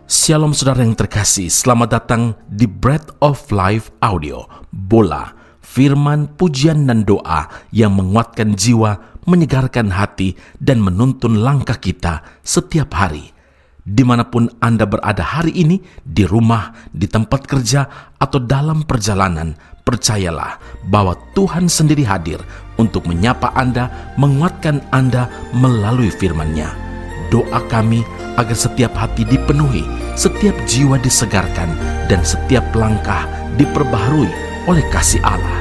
Shalom saudara yang terkasih, selamat datang di Bread of Life Audio, Bola, firman, pujian dan doa yang menguatkan jiwa, menyegarkan hati, dan menuntun langkah kita setiap hari. Dimanapun Anda berada hari ini, di rumah, di tempat kerja, atau dalam perjalanan, percayalah bahwa Tuhan sendiri hadir untuk menyapa Anda, menguatkan Anda melalui firman-Nya. Doa kami agar setiap hati dipenuhi, setiap jiwa disegarkan, dan setiap langkah diperbaharui oleh kasih Allah.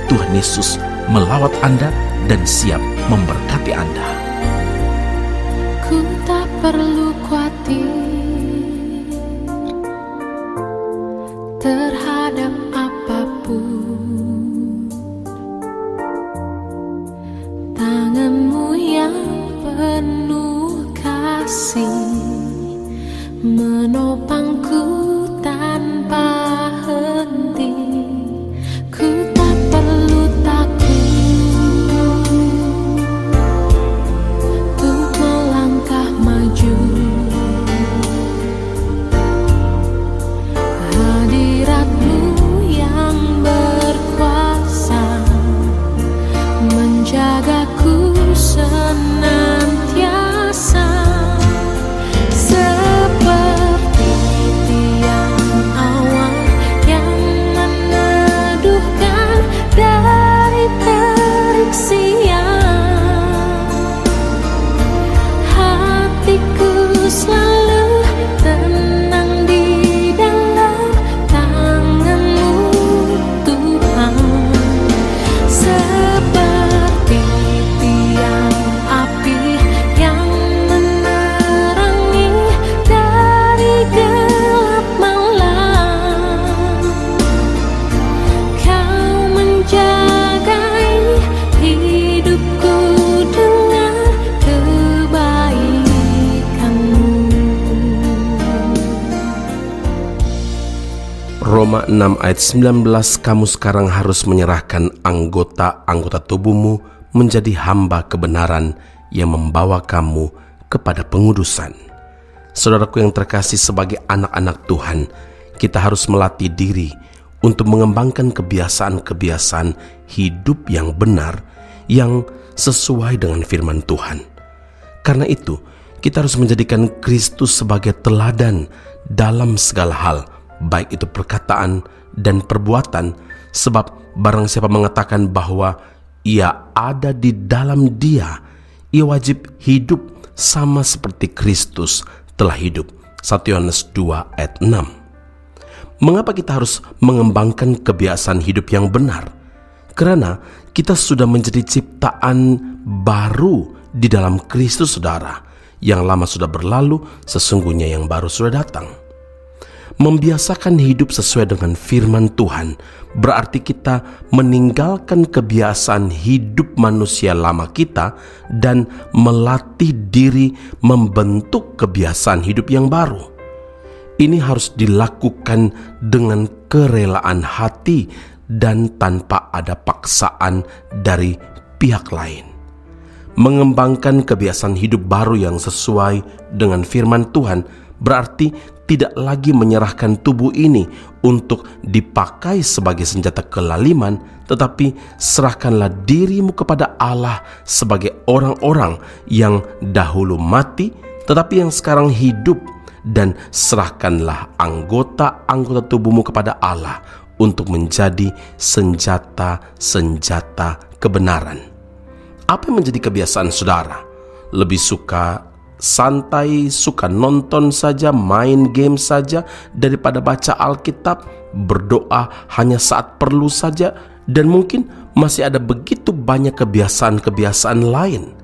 Tuhan Yesus melawat Anda dan siap memberkati Anda. Ku tak perlu khawatir terhadap apapun. Tangan-Mu yang penuh kasih menopangku tanpa henti. Ku tak perlu takut untuk melangkah maju. Hadirat-Mu yang berkuasa menjagaku senantiasa. Roma 6 ayat 19, kamu sekarang harus menyerahkan anggota-anggota tubuhmu menjadi hamba kebenaran yang membawa kamu kepada pengudusan. Saudaraku yang terkasih, sebagai anak-anak Tuhan, kita harus melatih diri untuk mengembangkan kebiasaan-kebiasaan hidup yang benar, yang sesuai dengan firman Tuhan. Karena itu, kita harus menjadikan Kristus sebagai teladan dalam segala hal, baik itu perkataan dan perbuatan, sebab barang siapa mengatakan bahwa ia ada di dalam Dia, ia wajib hidup sama seperti Kristus telah hidup. 1 Yohanes 2 ayat 6. Mengapa kita harus mengembangkan kebiasaan hidup yang benar? Karena kita sudah menjadi ciptaan baru di dalam Kristus, saudara. Yang lama sudah berlalu, sesungguhnya yang baru sudah datang. Membiasakan hidup sesuai dengan firman Tuhan berarti kita meninggalkan kebiasaan hidup manusia lama kita dan melatih diri membentuk kebiasaan hidup yang baru. Ini harus dilakukan dengan kerelaan hati dan tanpa ada paksaan dari pihak lain. Mengembangkan kebiasaan hidup baru yang sesuai dengan firman Tuhan berarti tidak lagi menyerahkan tubuh ini untuk dipakai sebagai senjata kelaliman, tetapi serahkanlah dirimu kepada Allah sebagai orang-orang yang dahulu mati, tetapi yang sekarang hidup, dan serahkanlah anggota-anggota tubuhmu kepada Allah untuk menjadi senjata-senjata kebenaran. Apa yang menjadi kebiasaan saudara? Lebih suka santai, suka nonton saja, main game saja, daripada baca Alkitab, berdoa hanya saat perlu saja, dan mungkin masih ada begitu banyak kebiasaan-kebiasaan lain.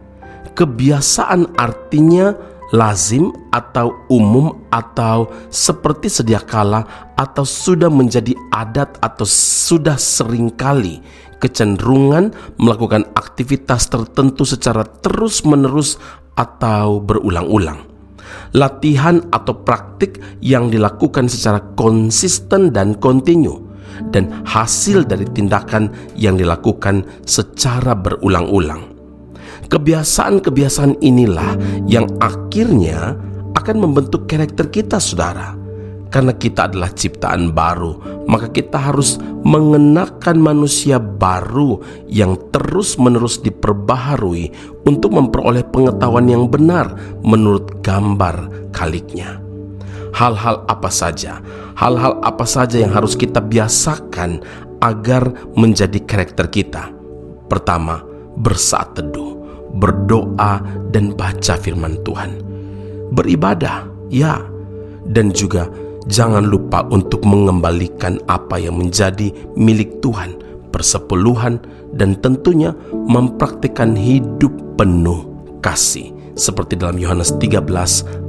Kebiasaan artinya lazim atau umum atau seperti sedia kala atau sudah menjadi adat atau sudah seringkali kecenderungan melakukan aktivitas tertentu secara terus-menerus atau berulang-ulang. Latihan atau praktik yang dilakukan secara konsisten dan kontinu, dan hasil dari tindakan yang dilakukan secara berulang-ulang. Kebiasaan-kebiasaan inilah yang akhirnya akan membentuk karakter kita, saudara. Karena kita adalah ciptaan baru, maka kita harus mengenakan manusia baru yang terus-menerus diperbaharui untuk memperoleh pengetahuan yang benar menurut gambar Khaliknya. Hal-hal apa saja yang harus kita biasakan agar menjadi karakter kita? Pertama, bersaat teduh, berdoa dan baca firman Tuhan. Beribadah, ya, dan juga jangan lupa untuk mengembalikan apa yang menjadi milik Tuhan, persepuluhan, dan tentunya mempraktikkan hidup penuh kasih seperti dalam Yohanes 13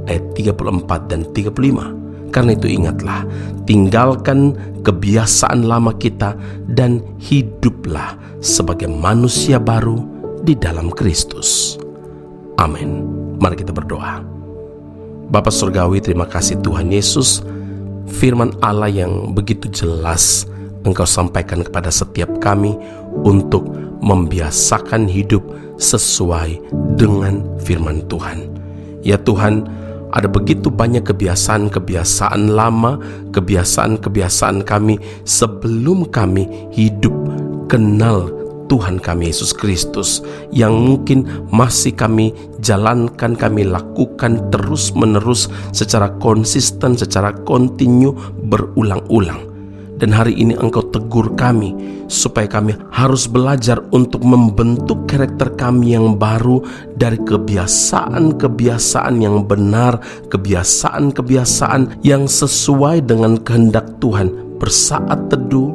ayat 34 dan 35. Karena itu ingatlah, tinggalkan kebiasaan lama kita dan hiduplah sebagai manusia baru di dalam Kristus. Amin. Mari kita berdoa. Bapa Surgawi, terima kasih Tuhan Yesus, firman Allah yang begitu jelas Engkau sampaikan kepada setiap kami untuk membiasakan hidup sesuai dengan firman Tuhan. Ya Tuhan, ada begitu banyak kebiasaan-kebiasaan lama, kebiasaan-kebiasaan kami sebelum kami hidup kenal Tuhan kami Yesus Kristus, yang mungkin masih kami jalankan, kami lakukan terus-menerus secara konsisten, secara kontinu, berulang-ulang. Dan hari ini Engkau tegur kami supaya kami harus belajar untuk membentuk karakter kami yang baru dari kebiasaan-kebiasaan yang benar, kebiasaan-kebiasaan yang sesuai dengan kehendak Tuhan. Bersaat teduh,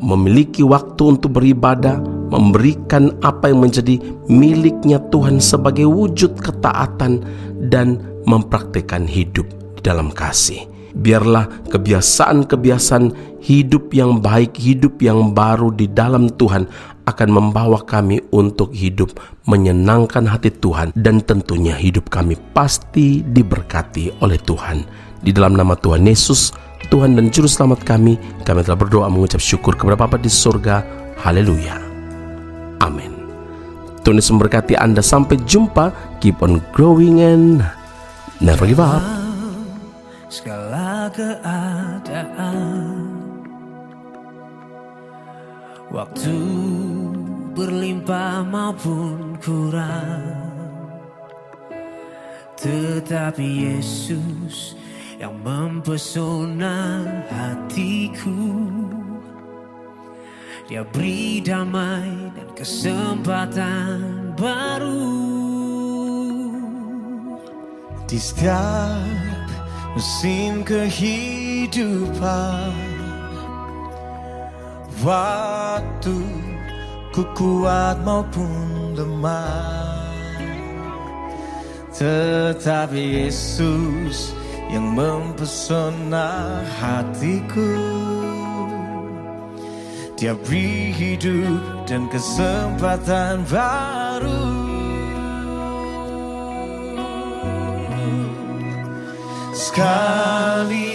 memiliki waktu untuk beribadah, memberikan apa yang menjadi miliknya Tuhan sebagai wujud ketaatan, dan mempraktikkan hidup di dalam kasih. Biarlah kebiasaan-kebiasaan hidup yang baik, hidup yang baru di dalam Tuhan akan membawa kami untuk hidup menyenangkan hati Tuhan, dan tentunya hidup kami pasti diberkati oleh Tuhan. Di dalam nama Tuhan Yesus, Tuhan dan Juru Selamat kami telah berdoa mengucap syukur kepada Bapa di surga. Haleluya. Amin. Tuhan Yesus memberkati Anda. Sampai jumpa. Keep on growing and never give up. Segala keadaan, waktu berlimpah maupun kurang, tetapi Yesus yang mempesona hatiku. Dia beri damai dan kesempatan baru di setiap musim kehidupan. Waktu ku kuat maupun lemah, tetapi Yesus yang mempesona hatiku. Dia beri hidup dan kesempatan baru. Sekali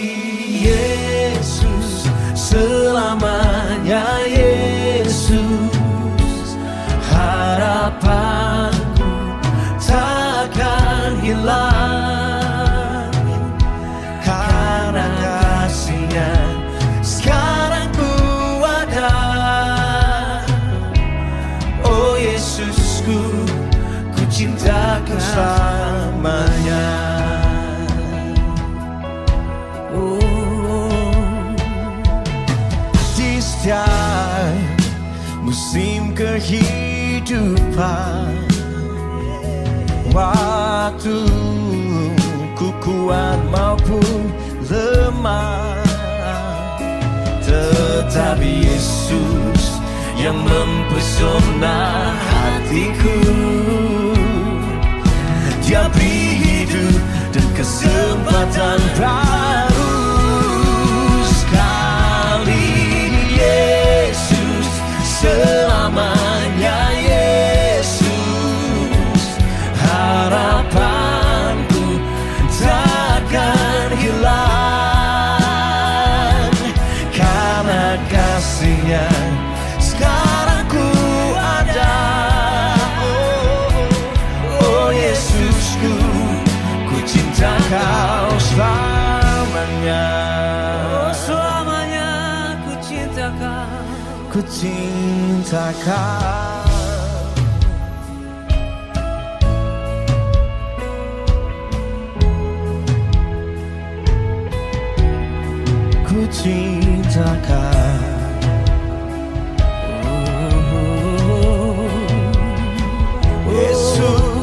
Yesus, selamanya Yesus. Harapanku takkan hilang, karena kasih-Nya sekarang ku ada. Oh Yesusku, ku cinta Kau selamanya. Di setiap musim kehidupan, waktu ku kuat maupun lemah, tetapi Yesus yang mempesona hatiku. Dia beri hidup dan kesempatan baru. Sekali Yesus, selamanya Yesus. Harapanku takkan hilang, karena kasih-Nya sekarang ku ada. Oh Yesusku, ku cinta Kau ku cinta kau. Ku cinta kau. Yesus.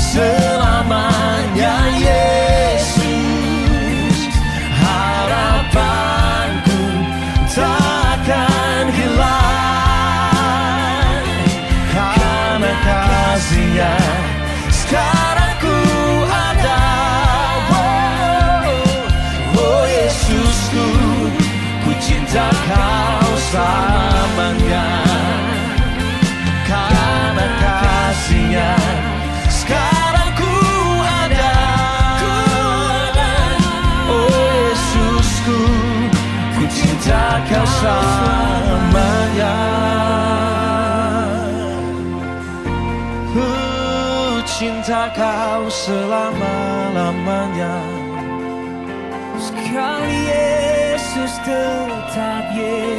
Selamanya Yesus, harapanku takkan hilang. Karena kasih-Nya sekarang ku ada. Oh Yesusku, ku cinta Kau selamanya. Karena kasih-Nya sekarang ku ada. Oh Yesusku, ku cinta Kau selamanya. Ku cinta Kau selama-lamanya. Sekali Yesus tetap Yesus.